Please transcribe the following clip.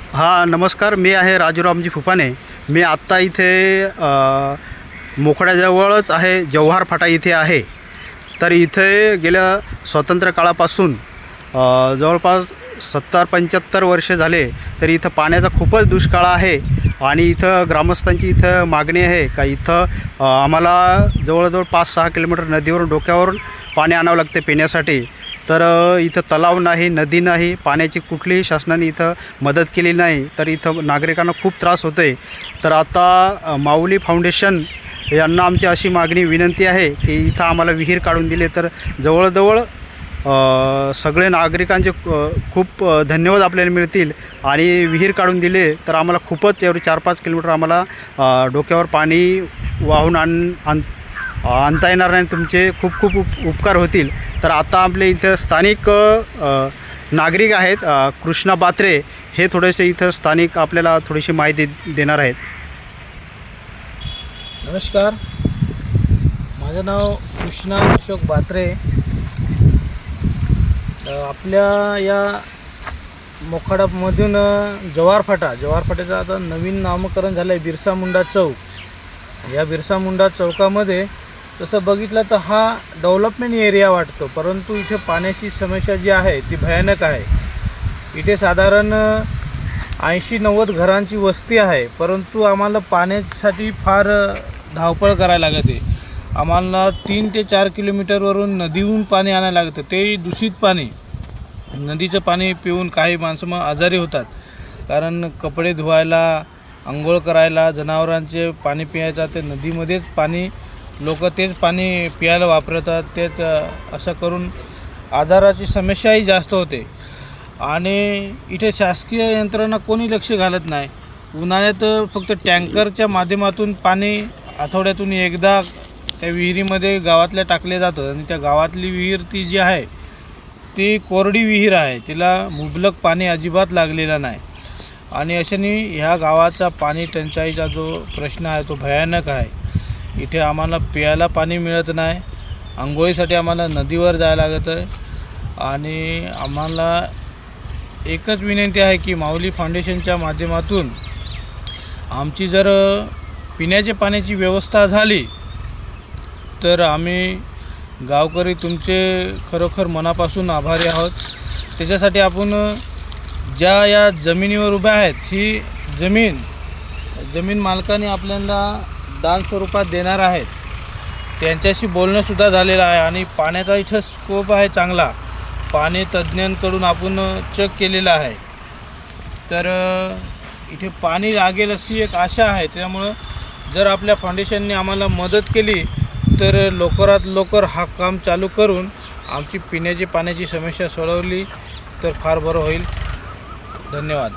हां नमस्कार, मी आहे राजूरामजी फुफाने. मी आत्ता इथे मोखाड्याजवळच आहे, जव्हार फाटा इथे आहे. तर इथे गेल्या स्वातंत्र्य काळापासून जवळपास 70-75 वर्ष झाले तर इथं पाण्याचा खूपच दुष्काळ आहे. आणि इथं ग्रामस्थांची इथं मागणी आहे का इथं आम्हाला जवळजवळ 5-6 किलोमीटर नदीवरून डोक्यावरून पाणी आणावं लागते पिण्यासाठी. तर इथं तलाव नाही, नदी नाही, पाण्याची कुठलीही शासनाने इथं मदत केली नाही. तर इथं नागरिकांना खूप त्रास होतो आहे. तर आता माऊली फाउंडेशन यांना आमची अशी मागणी विनंती आहे की इथं आम्हाला विहीर काढून दिले तर जवळजवळ सगळे नागरिकांचे खूप धन्यवाद आपल्याला मिळतील. आणि विहीर काढून दिले तर आम्हाला खूपच एवढे 4-5 किलोमीटर आम्हाला डोक्यावर पाणी वाहून आणता येणार नाही. तुमचे खूप खूप उपकार होतील. तर आता आपले इथं स्थानिक नागरिक आहेत, कृष्णा बात्रे, हे थोडेसे इथं स्थानिक आपल्याला थोडीशी माहिती देणार आहेत. नमस्कार, माझं नाव कृष्णा अशोक बात्रे. आपल्या या मोखाड्यामधून जव्हार फाट्याचं आता नवीन नामकरण झालं आहे बिरसा मुंडा चौक. या बिरसा मुंडा चौकामध्ये तसं बघितलं तर हा डेव्हलपमेंट एरिया वाटतो, परंतु इथे पाण्याची समस्या जी आहे ती भयानक आहे. इथे साधारण 80-90 घरांची वस्ती आहे, परंतु आम्हाला पाण्यासाठी फार धावपळ करायला लागते. आम्हाला 3 ते 4 किलोमीटरवरून नदीहून पाणी आणायला लागतं, तेही दूषित पाणी. नदीचं पाणी पिऊन काही माणसं मग आजारी होतात, कारण कपडे धुवायला, अंघोळ करायला, जनावरांचे पाणी प्यायचं ते नदीमध्येच पाणी, लोक तेच पाणी प्यायला वापरतात. तेच असं करून आजाराची समस्याही जास्त होते. आणि इथे शासकीय यंत्रणा कोणी लक्ष घालत नाही. उन्हाळ्यात फक्त टँकरच्या माध्यमातून पाणी आठवड्यातून एकदा त्या विहिरीमध्ये गावातल्या टाकले जातं. आणि त्या गावातली विहीर ती जी आहे ती कोरडी विहीर आहे, तिला मुबलक पाणी अजिबात लागलेलं नाही. आणि अशाने ह्या गावाचा पाणी टंचाईचा जो प्रश्न आहे तो भयानक आहे. इथे आम्हाला प्यायला पाणी मिळत नाही, अंघोळीसाठी आम्हाला नदीवर जायला लागतं आहे. आणि आम्हाला एकच विनंती आहे की माऊली फाउंडेशनच्या माध्यमातून आमची जर पिण्याच्या पाण्याची व्यवस्था झाली तर आम्ही गावकरी तुमचे खरोखर मनापासून आभारी आहोत. त्याच्यासाठी आपण ज्या या जमिनीवर उभ्या आहेत, ही जमीन मालकाने आपल्याला दान स्वरूपात देणार आहेत. त्यांच्याशी बोलणंसुद्धा झालेलं आहे. आणि पाण्याचा इथं स्कोप आहे चांगला, पाणी तज्ज्ञांकडून आपण चेक केलेलं आहे. तर इथे पाणी लागेल अशी एक आशा आहे. त्यामुळं जर आपल्या फाउंडेशनने आम्हाला मदत केली तर लवकरात लवकर हा काम चालू करून आमची पिण्याची पाण्याची समस्या सोडवली तर फार बरं होईल. धन्यवाद.